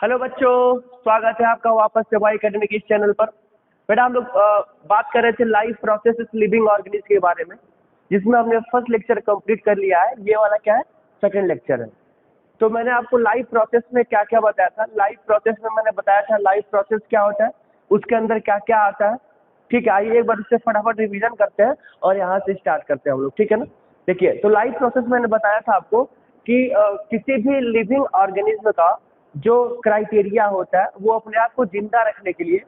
Hello बच्चों, स्वागत है आपका वापस से वाई एकेडमी के इस चैनल पर। बेटा हम लोग बात कर रहे थे लाइफ प्रोसेस लिविंग ऑर्गेनिज्म के बारे में, जिसमें हमने फर्स्ट लेक्चर कंप्लीट कर लिया है। ये वाला क्या है, सेकंड लेक्चर है। तो मैंने आपको लाइफ प्रोसेस में क्या क्या बताया था। लाइफ प्रोसेस में मैंने बताया था लाइफ प्रोसेस क्या होता है, उसके अंदर क्या क्या आता है। ठीक है, आइए एक बार इससे फटाफट रिवीजन करते हैं और यहाँ से स्टार्ट करते हैं हम लोग। ठीक है ना। देखिए, तो लाइफ प्रोसेस मैंने बताया था आपको कि किसी भी लिविंग ऑर्गेनिज्म का जो क्राइटेरिया होता है वो अपने आप को जिंदा रखने के लिए,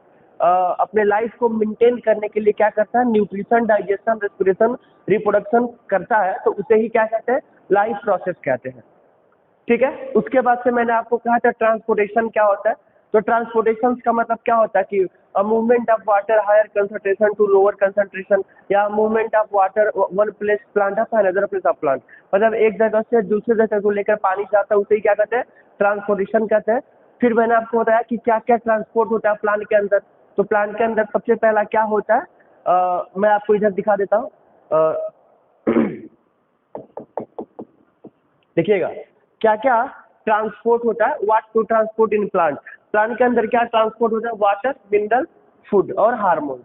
अपने लाइफ को मेंटेन करने के लिए क्या करता है, न्यूट्रिशन, डाइजेशन, रेस्पिरेशन, रिप्रोडक्शन करता है। तो उसे ही क्या कहते हैं, लाइफ प्रोसेस कहते हैं। ठीक है। उसके बाद से मैंने आपको कहा था ट्रांसपोर्टेशन क्या होता है। तो ट्रांसपोर्टेशन का मतलब क्या होता है कि movement of water higher concentration to lower concentration, या movement of water one place plant of another place of plant. मतलब एक जगह से दूसरी जगह को लेकर पानी जाता है, उसे ही क्या कहते हैं, ट्रांसपोर्टेशन कहते हैं। फिर मैंने आपको बताया कि क्या क्या ट्रांसपोर्ट होता है प्लांट के अंदर। तो प्लांट के अंदर सबसे पहला क्या होता है, मैं आपको इधर दिखा देता हूँ। देखिएगा क्या क्या ट्रांसपोर्ट होता है। What to transport in plant. Plant के अंदर क्या ट्रांसपोर्ट होता है, वाटर, मिनरल, फूड और हार्मोन।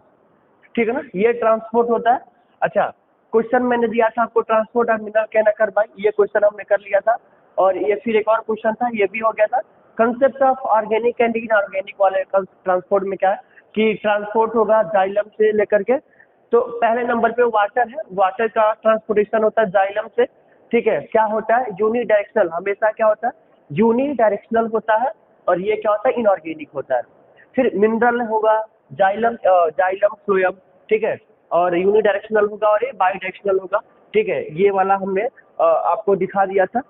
ठीक है ना, ये ट्रांसपोर्ट होता है। अच्छा, क्वेश्चन मैंने दिया था आपको, transport of mineral can occur by, ये क्वेश्चन हमने कर लिया था। और ये फिर एक और क्वेश्चन था, ये भी हो गया था। Concept of organic and inorganic वाले ट्रांसपोर्ट में क्या है कि ट्रांसपोर्ट होगा जाइलम से लेकर के। तो पहले नंबर पे वाटर है, वाटर का ट्रांसपोर्टेशन होता है जाइलम से। ठीक है, क्या होता है, यूनी डायरेक्शनल, हमेशा क्या होता है, यूनी डायरेक्शनल होता है। और ये क्या होता है, इनऑर्गेनिक होता है। फिर मिनरल होगा जाइलम, जाइलम फ्लोएम। ठीक है, और यूनी डायरेक्शनल होगा और ये बाई डायरेक्शनल होगा। ठीक है, ये वाला हमने आपको दिखा दिया था।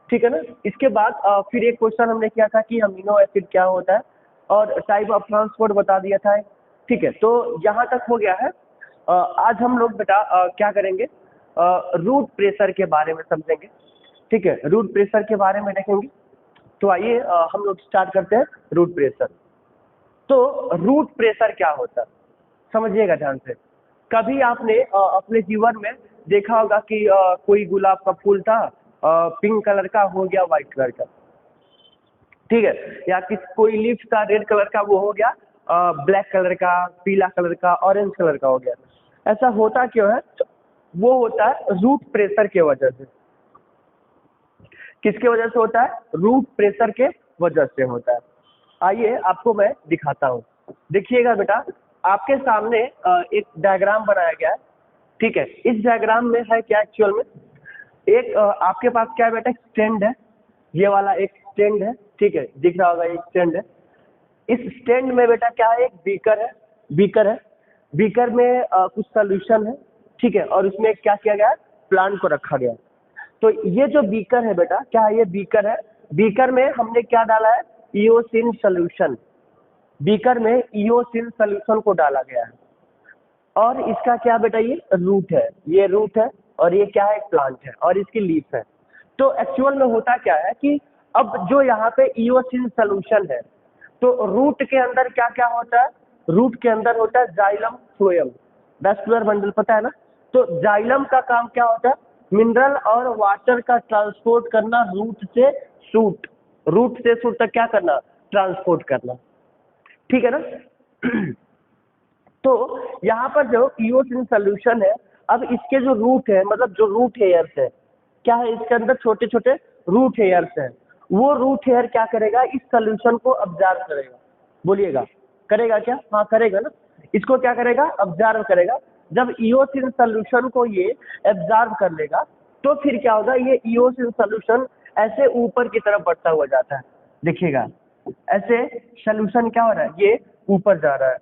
ठीक है ना। इसके बाद फिर एक क्वेश्चन हमने किया था कि अमीनो एसिड क्या होता है, और टाइप ऑफ ट्रांसपोर्ट बता दिया था। ठीक है, तो यहाँ तक हो गया है। आज हम लोग बेटा क्या करेंगे, रूट प्रेशर के बारे में समझेंगे। ठीक है, रूट प्रेशर के बारे में देखेंगे। तो आइए हम लोग स्टार्ट करते हैं रूट प्रेशर। तो रूट प्रेशर क्या होता है, समझिएगा ध्यान से। कभी आपने अपने जीवन में देखा होगा कि कोई गुलाब का फूल था, पिंक कलर का हो गया व्हाइट कलर का। ठीक है, या कोई लीफ था रेड कलर का, वो हो गया ब्लैक कलर का, पीला कलर का, ऑरेंज कलर का हो गया। ऐसा होता क्यों है, तो वो होता है रूट प्रेशर के वजह से। किसके वजह से होता है, रूट प्रेशर के वजह से होता है। आइए आपको मैं दिखाता हूँ। देखिएगा बेटा, आपके सामने एक डायग्राम बनाया गया है। ठीक है, इस डायग्राम में है क्या, एक्चुअल में एक आपके पास क्या है बेटा, स्टैंड है। ये वाला एक स्टैंड है। ठीक है, दिख रहा होगा, एक स्टैंड है। इस स्टैंड में बेटा क्या है, एक बीकर है। बीकर है, बीकर में कुछ सोल्यूशन है। ठीक है, और उसमें क्या किया गया है, प्लांट को रखा गया है। तो ये जो बीकर है बेटा, क्या है, ये बीकर है। बीकर में हमने क्या डाला है, इओसिन सोल्यूशन। बीकर में इओसिन सोल्यूशन को डाला गया है। और इसका क्या बेटा, ये रूट है, ये रूट है। और ये क्या है, प्लांट है, और इसकी लीफ है। तो एक्चुअल में होता क्या है कि अब जो यहाँ पे इओसिन सोल्यूशन है, तो रूट के अंदर क्या क्या होता है, रूट के अंदर होता है जाइलम फ्लोएम, वैस्कुलर बंडल, पता है ना। तो जाइलम का काम क्या होता है, मिनरल और वाटर का ट्रांसपोर्ट करना, रूट से शूट, रूट से शूट तक क्या करना, ट्रांसपोर्ट करना। ठीक है ना। तो यहाँ पर जो इओसिन सोल्यूशन है, अब इसके जो रूट है, मतलब जो रूट हेयर्स है, क्या है, इसके अंदर छोटे छोटे रूट हेयर्स हैं। वो रूट हेयर क्या करेगा, इस सोल्यूशन को ऑब्जर्व करेगा। बोलिएगा, करेगा क्या, हाँ करेगा ना। इसको क्या करेगा, ऑब्जर्व करेगा। जब इओसिन सोल्यूशन को ये ऑब्जर्व कर लेगा, तो फिर क्या होगा, ये इओसिन सोल्यूशन ऐसे ऊपर की तरफ बढ़ता हुआ जाता है। देखिएगा, ऐसे सोल्यूशन क्या हो रहा है, ये ऊपर जा रहा है,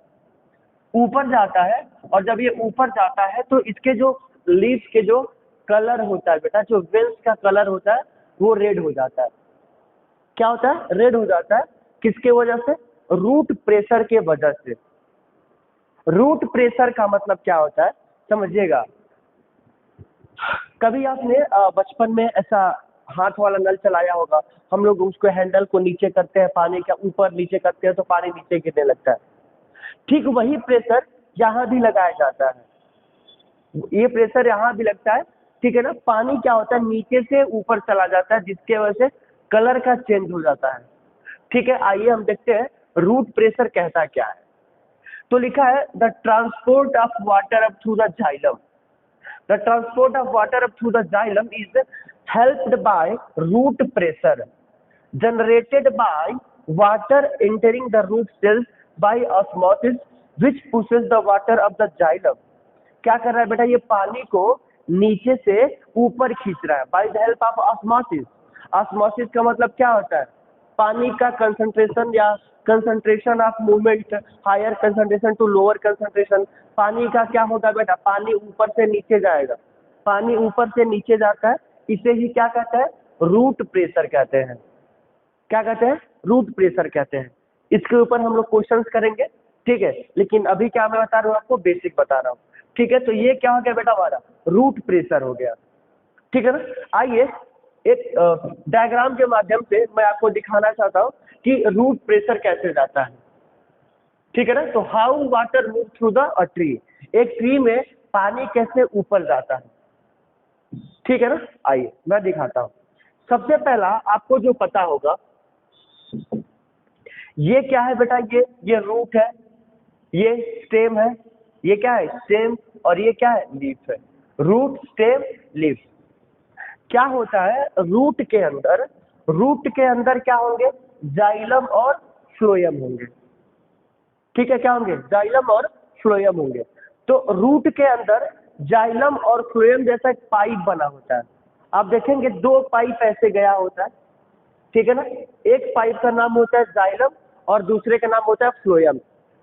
ऊपर जाता है। और जब ये ऊपर जाता है तो इसके जो लीफ के जो कलर होता है बेटा, जो वेल्स का कलर होता है, वो रेड हो जाता है। क्या होता है, रेड हो जाता है। किसके वजह से, रूट प्रेशर के वजह से। रूट प्रेशर का मतलब क्या होता है, समझिएगा। कभी आपने बचपन में ऐसा हाथ वाला नल चलाया होगा, हम लोग उसको हैंडल को नीचे करते हैं, पानी का ऊपर नीचे करते हैं तो पानी नीचे गिरने लगता है। ठीक वही प्रेशर यहाँ भी लगाया जाता है, ये प्रेशर यहाँ भी लगता है। ठीक है ना, पानी क्या होता है, नीचे से ऊपर चला जाता है, जिसके वजह से कलर का चेंज हो जाता है। ठीक है, आइए हम देखते हैं रूट प्रेशर कहता क्या है। तो लिखा है the transport of water up through the xylem. The transport of water up through the xylem is helped by root pressure generated by water entering the root cells by osmosis which pushes the water up the xylem। क्या कर रहा है बेटा, ये पानी को नीचे से ऊपर खींच रहा है by the help of osmosis. Osmosis का मतलब क्या होता है, पानी का कंसंट्रेशन या concentration of movement, higher concentration to lower concentration. पानी का क्या होगा बेटा, पानी ऊपर से नीचे जाएगा, पानी ऊपर से नीचे जाता है, इसे ही क्या कहते हैं, रूट प्रेशर कहते हैं। क्या कहते हैं, रूट प्रेशर कहते हैं। इसके ऊपर हम लोग क्वेश्चंस करेंगे, ठीक है, लेकिन अभी क्या मैं बता रहा हूँ आपको, बेसिक बता रहा हूँ, ठीक है। तो ये क्या हो गया बेटा, हमारा रूट प्रेशर हो गया, ठीक है ना। आइए एक डायग्राम के माध्यम से मैं आपको दिखाना चाहता हूँ कि रूट प्रेशर कैसे जाता है, ठीक है ना। तो how water move through the tree, एक ट्री में पानी कैसे ऊपर जाता है, ठीक है ना। आइए मैं दिखाता हूँ। सबसे पहला आपको जो पता होगा, ये क्या है बेटा, ये रूट है, ये स्टेम है, ये क्या है स्टेम, और ये क्या है लीफ है। Root stem leaf. क्या होता है रूट के अंदर, रूट के अंदर क्या होंगे, जाइलम और फ्लोएम होंगे, ठीक है। क्या होंगे, जाइलम और फ्लोएम होंगे। तो रूट के अंदर जाइलम और फ्लोएम जैसा एक पाइप बना होता है। आप देखेंगे दो पाइप ऐसे गया होता है, ठीक है ना। एक पाइप का नाम होता है जाइलम और दूसरे का नाम होता है फ्लोएम।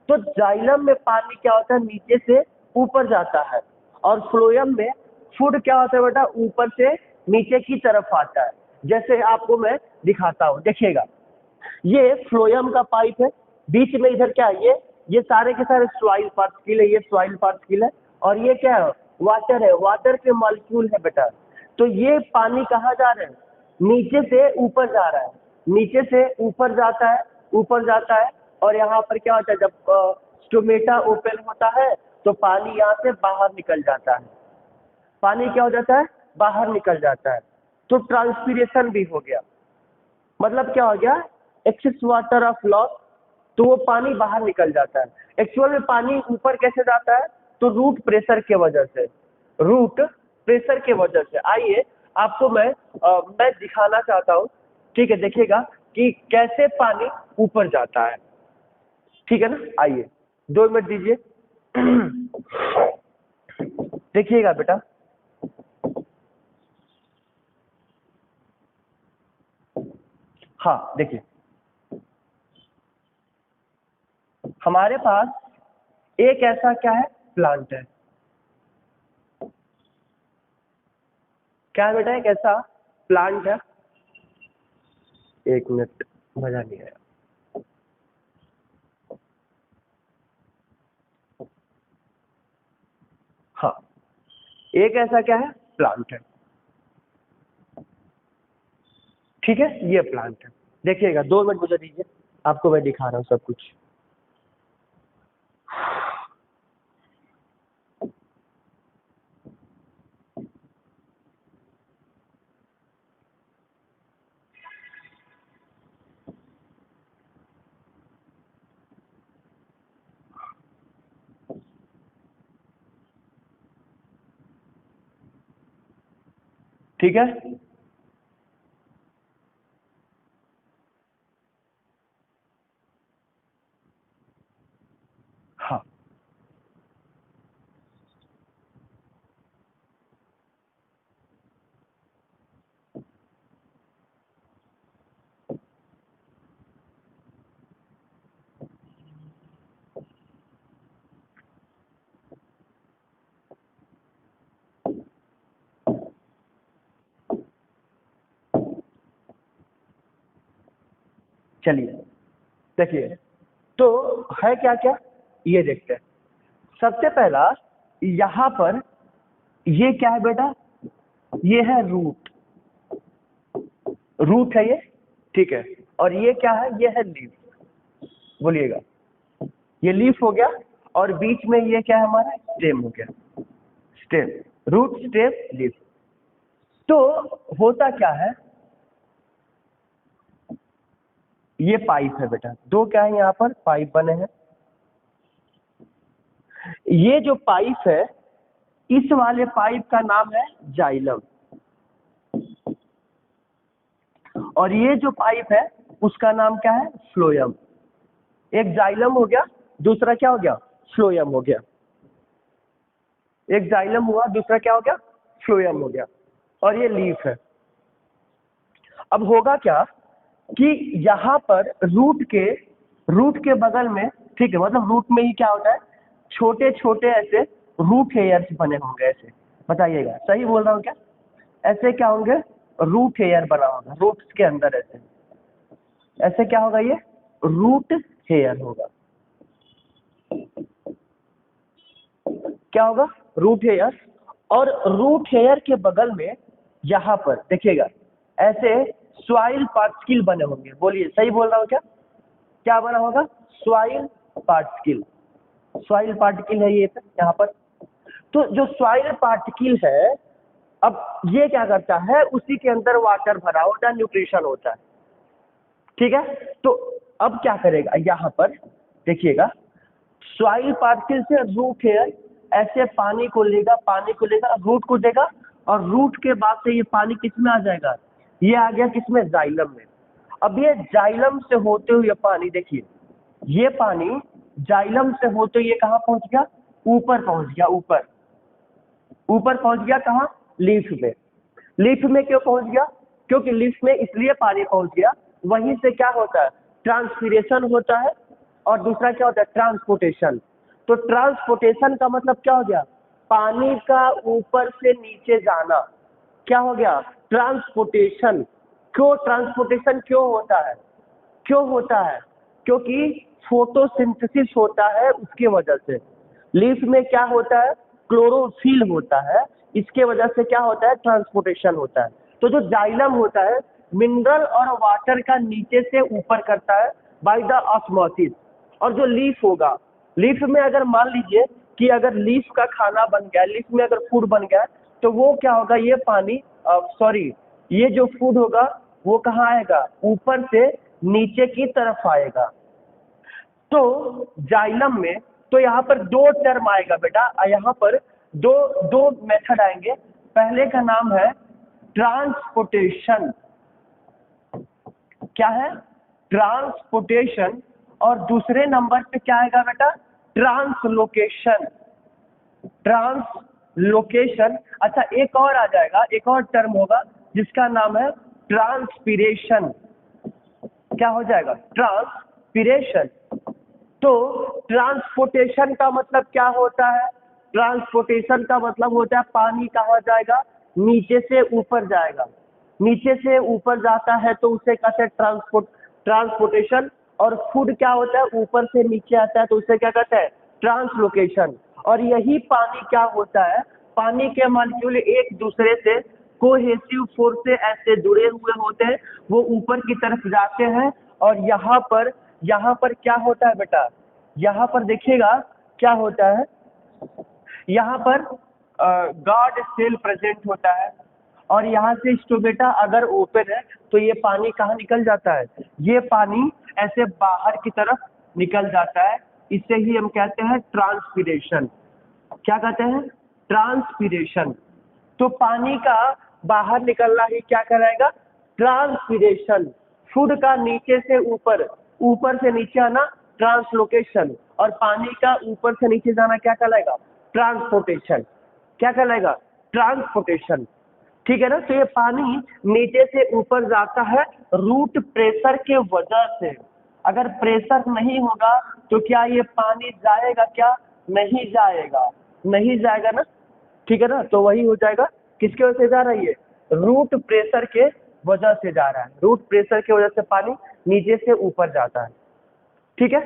तो जाइलम में पानी क्या होता है, नीचे से ऊपर जाता है, और फ्लोएम में फूड क्या होता है बेटा, ऊपर से नीचे की तरफ आता है। जैसे आपको मैं दिखाता हूँ, देखिएगा, ये फ्लोएम का पाइप है, बीच में इधर क्या है, ये सारे के सारे सॉइल पार्टिकल है, ये सॉइल पार्टिकल है, और ये क्या है, वाटर है, वाटर के मॉलिक्यूल है बेटा। तो ये पानी कहाँ जा रहे हैं, नीचे से ऊपर जा रहा है, नीचे से ऊपर जाता है, ऊपर जाता है, और यहाँ पर क्या होता है, जब स्टोमेटा ओपन होता है तो पानी यहाँ से बाहर निकल जाता है, पानी क्या हो जाता है, बाहर निकल जाता है। तो ट्रांसपीरेशन भी हो गया, मतलब क्या हो गया, एक्सेस वाटर ऑफ लॉस, तो वो पानी बाहर निकल जाता है। एक्चुअल में पानी ऊपर कैसे जाता है, तो रूट प्रेशर के वजह से, रूट प्रेशर के वजह से। आइए आपको मैं दिखाना चाहता हूँ, ठीक है, देखिएगा कि कैसे पानी ऊपर जाता है, ठीक है ना। आइए 2 मिनट दीजिए। देखिएगा बेटा, हाँ देखिए, हमारे पास एक ऐसा क्या है, प्लांट है। क्या है बेटा, एक ऐसा प्लांट है। 1 मिनट, मजा नहीं आया। हाँ, एक ऐसा क्या है, प्लांट है, ठीक है, ये प्लांट है। देखिएगा 2 मिनट मुझे दीजिए, आपको मैं दिखा रहा हूँ सब कुछ। ठीक है, हाँ, चलिए देखिए, तो है क्या क्या, ये देखते हैं। सबसे पहला यहाँ पर ये क्या है बेटा, ये है रूट, रूट है ये, ठीक है, और ये क्या है, ये है लीफ, बोलिएगा, ये लीफ हो गया, और बीच में ये क्या है, हमारा स्टेम हो गया, स्टेम, रूट स्टेम लीफ। तो होता क्या है, ये पाइप है बेटा, दो क्या है यहाँ पर पाइप बने हैं। ये जो पाइप है, इस वाले पाइप का नाम है जाइलम, और ये जो पाइप है उसका नाम क्या है, फ्लोएम। एक जाइलम हो गया, दूसरा क्या हो गया, फ्लोएम हो गया। एक जाइलम हुआ, दूसरा क्या हो गया, फ्लोएम हो गया। और ये लीफ है। अब होगा क्या कि यहाँ पर रूट के बगल में, ठीक है, मतलब रूट में ही क्या होता है, छोटे छोटे ऐसे रूट हेयर्स बने होंगे ऐसे। बताइएगा सही बोल रहा हूँ क्या? ऐसे क्या होंगे, रूट हेयर बना होगा रूट्स के अंदर, ऐसे ऐसे क्या होगा, ये रूट हेयर होगा। क्या होगा, रूट हेयर। और रूट हेयर के बगल में यहाँ पर देखिएगा ऐसे सॉइल पार्टिकल बने होंगे। बोलिए सही बोल रहा हूँ क्या? क्या बना होगा, सॉइल पार्टिकल। सॉइल पार्टिकल है ये यहाँ पर। तो जो सॉइल पार्टिकल है, अब ये क्या करता है, उसी के अंदर वाटर भरा होता है, न्यूट्रिशन होता है, ठीक है। तो अब क्या करेगा, यहाँ पर देखिएगा सॉइल पार्टिकल से रूट हेयर ऐसे पानी को लेगा रूट को देगा, और रूट के बाद से ये पानी किसमें आ जाएगा, ये आ गया किसमें, जाइलम में। अब ये जाइलम से होते हुए पानी, देखिए ये पानी जाइलम से होते हुए कहाँ पहुंच गया, ऊपर पहुंच गया, ऊपर पहुंच गया कहाँ, लीफ में। लीफ में क्यों पहुंच गया, क्योंकि लीफ में इसलिए पानी पहुंच गया, वहीं से क्या होता है, ट्रांसपीरेशन होता है, और दूसरा क्या होता है, ट्रांसपोर्टेशन। तो ट्रांसपोर्टेशन का मतलब क्या हो गया, पानी का ऊपर से नीचे जाना। क्या हो गया, ट्रांसपोर्टेशन। क्यों ट्रांसपोर्टेशन क्यों होता है, क्यों होता है, क्योंकि फोटोसिंथेसिस होता है, उसकी वजह से। लीफ में क्या होता है, क्लोरोफिल होता है, इसके वजह से क्या होता है, ट्रांसपोर्टेशन होता है। तो जो जाइलम होता है, मिनरल और वाटर का नीचे से ऊपर करता है बाय द ऑस्मोसिस। और जो लीफ होगा, लीफ में अगर मान लीजिए कि अगर लीफ का खाना बन गया, लीफ में अगर फूड बन गया, तो वो क्या होगा, ये पानी सॉरी ये जो फूड होगा वो कहाँ आएगा, ऊपर से नीचे की तरफ आएगा। तो जाइलम में, तो यहाँ पर दो टर्म आएगा बेटा, यहाँ पर दो दो मेथड आएंगे। पहले का नाम है ट्रांसपोर्टेशन। क्या है, ट्रांसपोर्टेशन। और दूसरे नंबर पे क्या आएगा बेटा, ट्रांसलोकेशन। ट्रांसलोकेशन। अच्छा एक और आ जाएगा, एक और टर्म होगा जिसका नाम है ट्रांसपीरेशन। क्या हो जाएगा, ट्रांसपीरेशन। तो ट्रांसपोर्टेशन का मतलब क्या होता है, ट्रांसपोर्टेशन का मतलब होता है पानी कहाँ जाएगा, नीचे से ऊपर जाएगा। नीचे से ऊपर जाता है तो उसे कहते हैं ट्रांसपोर्टेशन। और फूड क्या होता है, ऊपर से नीचे आता है तो उसे क्या कहते हैं, ट्रांसलोकेशन। और यही पानी क्या होता है, पानी के मॉलिक्यूल एक दूसरे से कोहेसिव फोर्स से ऐसे जुड़े हुए होते हैं, वो ऊपर की तरफ जाते हैं। और यहाँ पर क्या होता है बेटा, यहाँ पर देखिएगा क्या होता है, यहाँ पर गार्ड सेल प्रेजेंट होता है। और यहाँ से स्टोमेटा अगर ओपन है तो ये पानी कहाँ निकल जाता है, ये पानी ऐसे बाहर की तरफ निकल जाता है। इसे ही हम कहते हैं ट्रांसपीरेशन। क्या कहते हैं, ट्रांसपीरेशन। तो पानी का बाहर निकलना ही क्या कराएगा, ट्रांसपीरेशन। फूड का नीचे से ऊपर, ऊपर से नीचे आना, ट्रांसलोकेशन। और पानी का ऊपर से नीचे जाना क्या कहलाएगा, ट्रांसपोर्टेशन। क्या कहलाएगा, ट्रांसपोर्टेशन। ठीक है ना। तो ये पानी नीचे से ऊपर जाता है रूट प्रेशर के वजह से। अगर प्रेशर नहीं होगा तो क्या ये पानी जाएगा, क्या नहीं जाएगा, नहीं जाएगा ना, ठीक है ना। तो वही हो जाएगा, किसके वजह से जा रहा है, ये रूट प्रेशर के वजह से जा रहा है। रूट प्रेशर की वजह से पानी नीचे से ऊपर जाता है, ठीक है।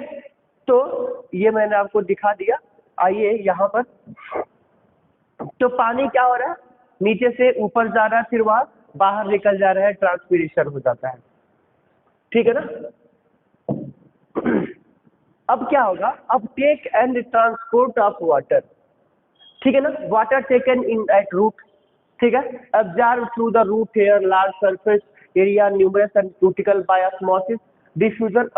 तो ये मैंने आपको दिखा दिया। आइए यहाँ पर, तो पानी क्या हो रहा है, नीचे से ऊपर जा रहा है, फिर वहां बाहर निकल जा रहा है, ट्रांसपीरेशन हो जाता है, ठीक है ना। अब क्या होगा, अब take and transport of water, ठीक है ना। Water taken in at root, ठीक है, absorb through the root hair large surface area numerous and cuticle by osmosis. diffusion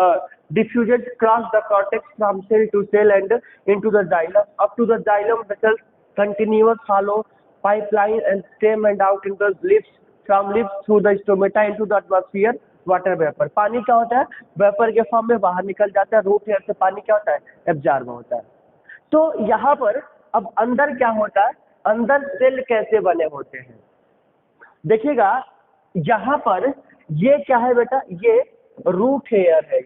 diffusion cross the cortex from cell to cell and into the xylem. Up to the xylem vessels continuous hollow pipeline and stem and out into the lips, from lips through the stomata into the atmosphere water vapour. पानी क्या होता है, vapour के form में बाहर निकल जाता है. रूट हेयर से पानी क्या होता है, एब्जॉर्ब होता है. तो यहाँ पर अब अंदर क्या होता है, अंदर सेल कैसे बने होते हैं देखिएगा. यहाँ पर ये क्या है बेटा, ये रूट हेयर है,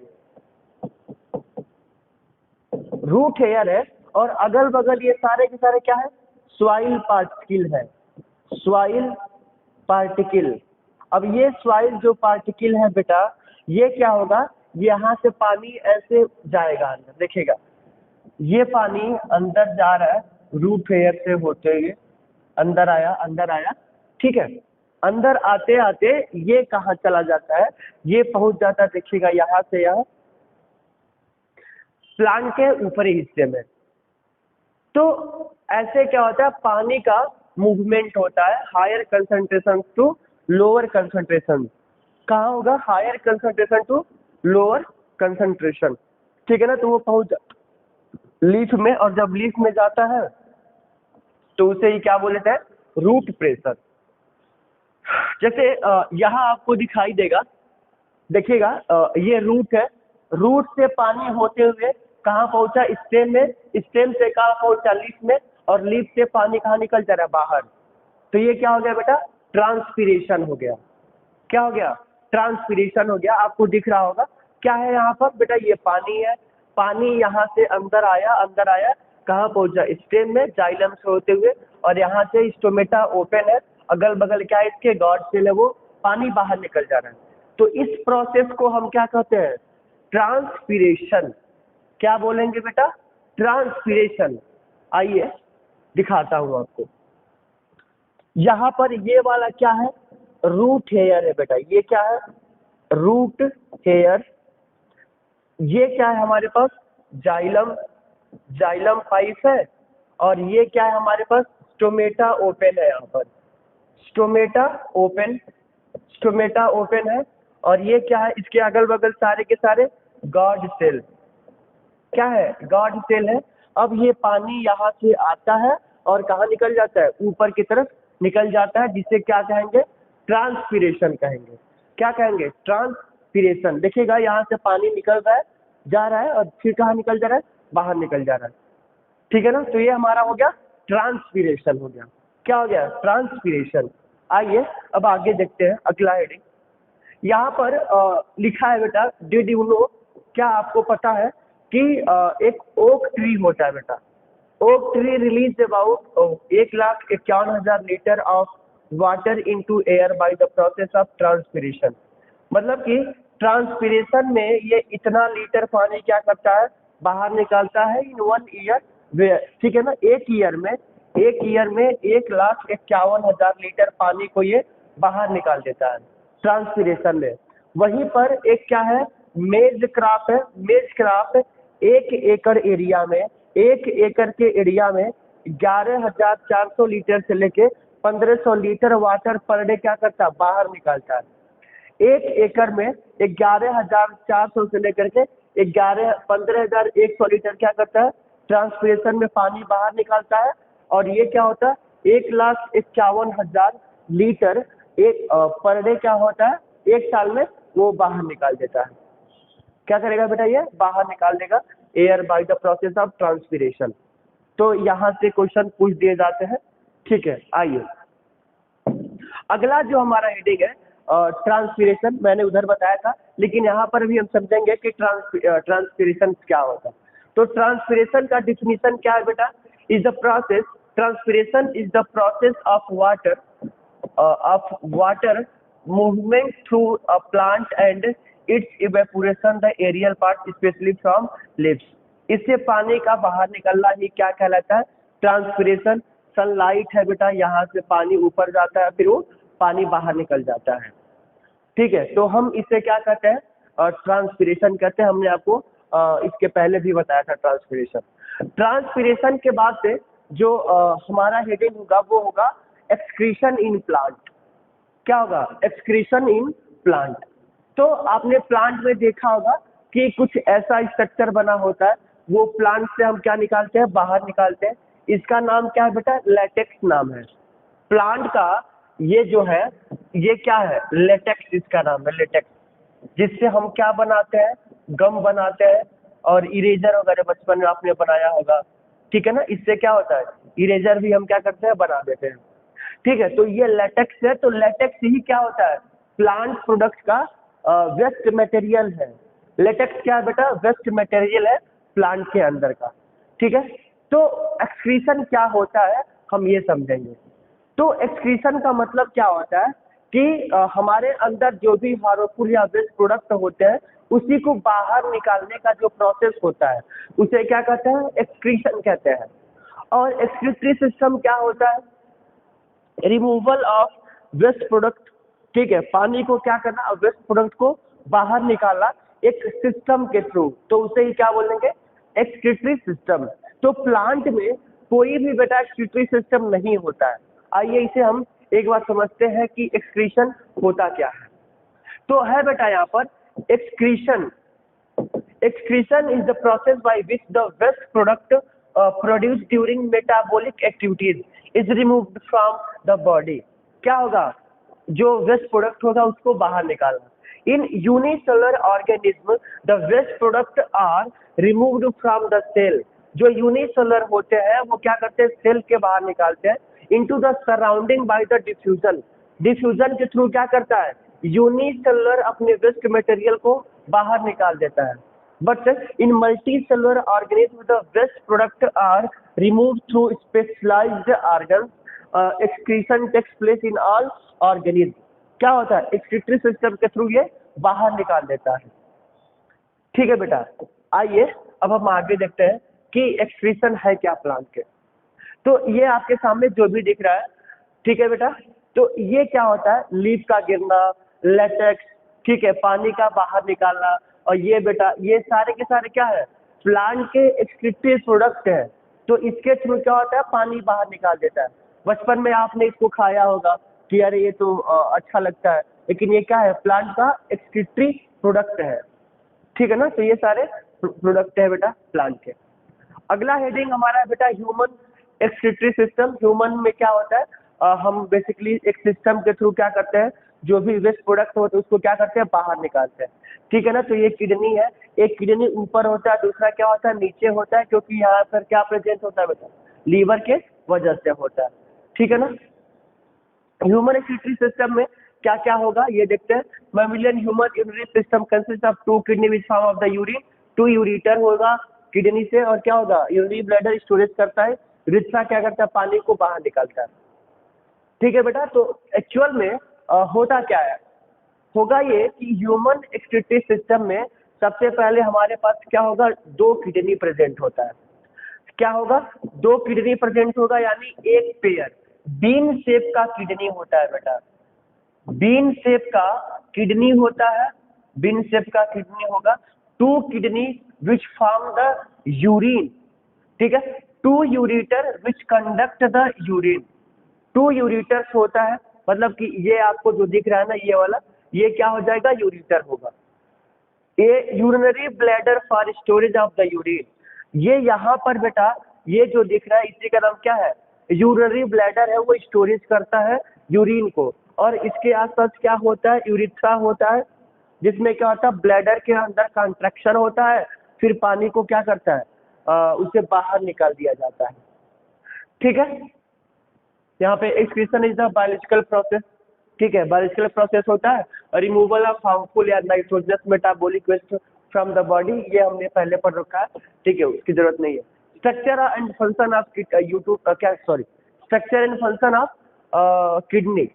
रूट हेयर है. और अगल बगल ये सारे के सारे क्या है, सॉइल पार्टिकल है, सॉइल पार्टिकल. अब ये सॉइल जो पार्टिकल है बेटा, ये क्या होगा, यहाँ से पानी ऐसे जाएगा अंदर. देखिएगा ये पानी अंदर जा रहा है, रूट हेयर से होते हुए अंदर आया, अंदर आया. ठीक है, अंदर आते आते ये कहाँ चला जाता है, ये पहुंच जाता है देखिएगा यहाँ से यहाँ प्लांट के ऊपरी हिस्से में. तो ऐसे क्या होता है, पानी का मूवमेंट होता है higher concentration to lower concentration. कहाँ होगा, higher concentration to lower concentration. ठीक है ना, तो वो पहुंच लीफ में, और जब लीफ में जाता है तो उसे ही क्या बोलते हैं, रूट प्रेशर. जैसे यहाँ आपको दिखाई देगा, देखिएगा ये रूट है, रूट से पानी होते हुए कहाँ पहुंचा, स्टेम में, स्टेम से कहाँ पहुंचा, लीफ में, और लीफ से पानी कहाँ निकल जा रहा है, बाहर. तो ये क्या हो गया बेटा, ट्रांसपीरेशन हो गया. क्या हो गया, ट्रांसपीरेशन हो गया. आपको दिख रहा होगा क्या है यहाँ पर बेटा, ये पानी है, पानी यहाँ से अंदर आया, अंदर आया, कहाँ पहुंचा, स्टेम में, जाइलम से होते हुए, और यहाँ से स्टोमेटा ओपन है, अगल बगल क्या है इसके, गॉड सेल है, वो पानी बाहर निकल जा रहा है. तो इस प्रोसेस को हम क्या कहते हैं, ट्रांसपीरेशन. क्या बोलेंगे बेटा, ट्रांसपीरेशन. आइए दिखाता हूँ आपको. यहाँ पर ये वाला क्या है, रूट हेयर है बेटा. ये क्या है, रूट हेयर. ये क्या है हमारे पास, जाइलम, जाइलम पाइप है. और ये क्या है हमारे पास, स्टोमेटा ओपन है. यहाँ पर स्टोमेटा ओपन, स्टोमेटा ओपन है. और ये क्या है, इसके अगल बगल सारे के सारे गॉड सेल. क्या है, गॉड सेल है. अब ये पानी यहाँ से आता है और कहाँ निकल जाता है, ऊपर की तरफ निकल जाता है, जिसे क्या कहेंगे, ट्रांसपीरेशन कहेंगे. क्या कहेंगे, ट्रांसपीरेशन. देखिएगा यहाँ से पानी निकल रहा है, जा रहा है, और फिर कहाँ निकल जा रहा है, बाहर निकल जा रहा है. ठीक है ना, तो ये हमारा हो गया ट्रांसपीरेशन हो गया. क्या हो गया, ट्रांसपीरेशन. आइए अब आगे देखते हैं अगला हेडिंग. यहाँ पर लिखा है बेटा, डिड यू नो, क्या आपको पता है कि एक ओक ट्री होता है बेटा. Oak tree release about 1,51,000 litre of water into air by the process of transpiration. मतलब कि ट्रांसपीरेशन में ये इतना लीटर पानी क्या करता है, बाहर निकालता है इन 1 ईयर. ठीक है ना, एक ईयर में 1,51,000 लीटर पानी को ये बाहर निकाल देता है ट्रांसपीरेशन में. वहीं पर एक क्या है, मेज क्रॉप है. मेज क्रॉप 1 एकड़ एरिया में, 1 एकड़ के एरिया में 11,400 लीटर से लेके 1,500 लीटर वाटर पर डे क्या करता है, बाहर निकालता है. 1 एकड़ में 11,400 से लेकर के 15,100 लीटर क्या करता है, ट्रांसपीरेशन में पानी बाहर निकालता है. और ये क्या होता है, 1,51,000 लीटर एक पर डे क्या होता है, एक साल में वो बाहर निकाल देता है. क्या करेगा बेटा, ये बाहर निकाल देगा air by the process of transpiration. तो यहाँ से क्वेश्चन पूछ दिए जाते हैं. ठीक है, आइए अगला जो हमारा हेडिंग है ट्रांसपीरेशन. मैंने उधर बताया था, लेकिन यहाँ पर भी हम समझेंगे कि ट्रांसपीरेशन क्या होता है. तो ट्रांसपीरेशन का डिफिनीशन क्या है बेटा, is the process, transpiration is the process of water movement through a plant and its evaporation the aerial part especially from leaves. इससे पानी का बाहर निकलना ही क्या कहलाता है, ट्रांसपीरेशन. सनलाइट है बेटा, यहाँ से पानी ऊपर जाता है, फिर वो पानी बाहर निकल जाता है. ठीक है, तो हम इसे क्या कहते हैं, ट्रांसपीरेशन कहते हैं. हमने आपको इसके पहले भी बताया था ट्रांसपीरेशन. ट्रांसपीरेशन के बाद से जो हमारा हेडिंग होगा वो होगा एक्सक्रीशन इन प्लांट. क्या होगा, एक्सक्रीशन इन प्लांट. तो आपने प्लांट में देखा होगा कि कुछ ऐसा स्ट्रक्चर बना होता है, वो प्लांट से हम क्या निकालते हैं, बाहर निकालते हैं। इसका नाम क्या है बेटा, लेटेक्स नाम है प्लांट का। ये जो है ये क्या है, लेटेक्स इसका नाम है, लेटेक्स, जिससे हम क्या बनाते हैं, गम बनाते हैं और इरेजर वगैरह बचपन में आपने बनाया होगा, ठीक है ना। इससे क्या होता है, इरेजर भी हम क्या करते हैं, बना देते हैं, ठीक है। तो ये लेटेक्स है, तो लेटेक्स ही क्या होता है, प्लांट प्रोडक्ट का वेस्ट मटेरियल है। लेटेक्स क्या है बेटा, वेस्ट मटेरियल है प्लांट के अंदर का, ठीक है। तो एक्सक्रीशन क्या होता है हम ये समझेंगे। तो एक्सक्रीशन का मतलब क्या होता है कि हमारे अंदर जो भी हार्मफुल या वेस्ट प्रोडक्ट होते हैं उसी को बाहर निकालने का जो प्रोसेस होता है उसे क्या कहते हैं, एक्सक्रीशन कहते हैं। और एक्सक्रीटरी सिस्टम क्या होता है, रिमूवल ऑफ वेस्ट प्रोडक्ट, ठीक है। पानी को क्या करना, वेस्ट प्रोडक्ट को बाहर निकालना एक सिस्टम के थ्रू, तो उसे ही क्या बोलेंगे, एक्सक्रीटरी सिस्टम। तो प्लांट में कोई भी बेटा एक्सक्रीटरी सिस्टम नहीं होता है। आइए इसे हम एक बार समझते हैं कि एक्सक्रीशन होता क्या है। तो है बेटा यहाँ पर excretion, excretion is the process by which the waste product produced during metabolic activities is removed from the body। क्या होगा, जो वेस्ट प्रोडक्ट होगा उसको बाहर निकालना। In unicellular organism the waste product are removed from the cell. जो unicellular होते हैं वो क्या करते हैं, सेल के बाहर निकालते हैं into the surrounding by the diffusion. Diffusion के थ्रू क्या करता है, यूनिसेलुलर अपने वेस्ट मटेरियल को बाहर निकाल देता है। But in multicellular organisms, the waste product are removed through specialized organs. Excretion takes place in all organisms। क्या होता है, एक्सक्रीटरी सिस्टम के थ्रू ये बाहर निकाल देता है, ठीक है बेटा। आइए अब हम आगे देखते हैं कि एक्सक्रीशन है क्या प्लांट के। तो ये आपके सामने जो भी दिख रहा है, ठीक है बेटा, तो ये क्या होता है, लीफ का गिरना, लेटेक्स, ठीक है, पानी का बाहर निकालना, और ये बेटा ये सारे के सारे क्या है, प्लांट के एक्सक्रीटरी प्रोडक्ट है। तो इसके थ्रू क्या होता है, पानी बाहर निकाल देता है। बचपन में आपने इसको खाया होगा कि अरे ये तो अच्छा लगता है, लेकिन ये क्या है, प्लांट का एक्सक्रीटरी प्रोडक्ट है, ठीक है ना। तो ये सारे प्रोडक्ट है बेटा प्लांट के। अगला हेडिंग हमारा है बेटा ह्यूमन एक्सक्रीटरी सिस्टम। ह्यूमन में क्या होता है, हम बेसिकली एक सिस्टम के थ्रू क्या करते हैं, जो भी वेस्ट प्रोडक्ट होते हैं उसको क्या करते हैं, बाहर निकालते हैं, ठीक है ना। तो ये किडनी है, एक किडनी ऊपर होता है, दूसरा क्या होता है, नीचे होता है, क्योंकि यहाँ पर क्या प्रेजेंट होता है बेटा, लीवर के वजह से होता है, ठीक है ना। ह्यूमन एक्सक्रीटरी सिस्टम में क्या क्या होगा ये देखते हैं। Mammalian human urinary system consist of 2 kidney which form of the urine. 2 ureter होगा किडनी से, और क्या होगा, यूरिनरी ब्लैडर स्टोरेज करता है, रिट्रा क्या करता है, पानी को बाहर निकालता है, ठीक है बेटा। तो एक्चुअल में होता क्या है, होगा ये कि ह्यूमन एक्सक्रीटरी सिस्टम में सबसे पहले हमारे पास क्या होगा, 2 किडनी प्रेजेंट होता है। क्या होगा, 2 किडनी प्रेजेंट होगा, यानी एक पेयर बीन शेप का किडनी होता है बेटा। बीन शेप का किडनी होता है, बीन शेप का किडनी होगा। 2 kidney which form the urine, ठीक है। 2 ureter which conduct the urine. 2 ureters होता है, मतलब कि ये आपको जो दिख रहा है ना ये वाला, ये क्या हो जाएगा, यूरिटर होगा। ये urinary bladder for storage of the urine. ये यहाँ पर बेटा ये जो दिख रहा है इसी का नाम क्या है, यूरिनरी ब्लैडर है, वो स्टोरेज करता है यूरिन को। और इसके आसपास क्या होता है, यूरिथ्रा होता है, जिसमें क्या होता है, ब्लैडर के अंदर कंट्रैक्शन होता है, फिर पानी को क्या करता है, उसे बाहर निकाल दिया जाता है, ठीक है। यहाँ पे excretion is the biological process, ठीक है, बायोलॉजिकल प्रोसेस होता है। रिमूवल ऑफ हार्मफुल या nitrogenous metabolic waste from the body, ये हमने पहले पढ़ रखा है, ठीक है, उसकी जरूरत नहीं है। Structure and function of YouTube क्या sorry structure and function of kidney.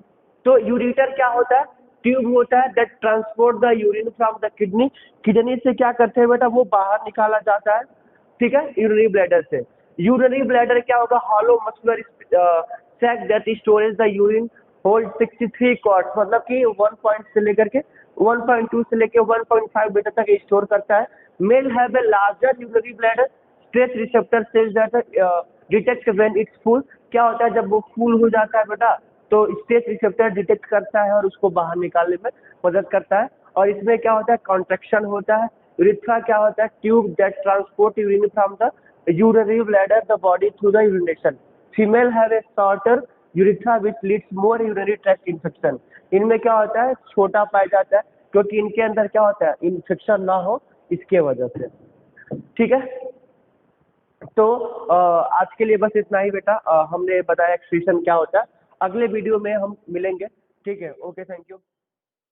तो यूरिटर क्या होता है, ट्यूब होता है that transport the urine from the kidney. Kidney से क्या करते हैं बेटा, वो बाहर निकाला जाता है, ठीक है, यूरिनरी ब्लैडर से। यूरिनरी ब्लैडर क्या होगा, hollow muscular sac that storage the urine hold 63 quartz, मतलब कि 1 पॉइंट से लेकर के 1.2 से लेकर 1.5 मीटर तक स्टोर करता है। Male have a larger urinary bladder, stretch receptor cells that detect when it's full. क्या होता है, जब वो फुल हो जाता है बेटा तो स्ट्रेच रिसेप्टर डिटेक्ट करता है और उसको बाहर निकालने में मदद करता है। और इसमें क्या होता है, कॉन्ट्रैक्शन होता है। यूरिथ्रा क्या होता है, tube that transport urine from the urinary bladder the body through the urination. Female have a shorter urethra which leads more urinary tract infection. इनमें क्या होता है, छोटा पाया जाता है क्योंकि इनके अंदर क्या होता है, इन्फेक्शन ना हो इसके वजह से। ठीक है, तो आज के लिए बस इतना ही बेटा। हमने बताया एक्सक्रीशन क्या होता है। अगले वीडियो में हम मिलेंगे। ठीक है, ओके, थैंक यू।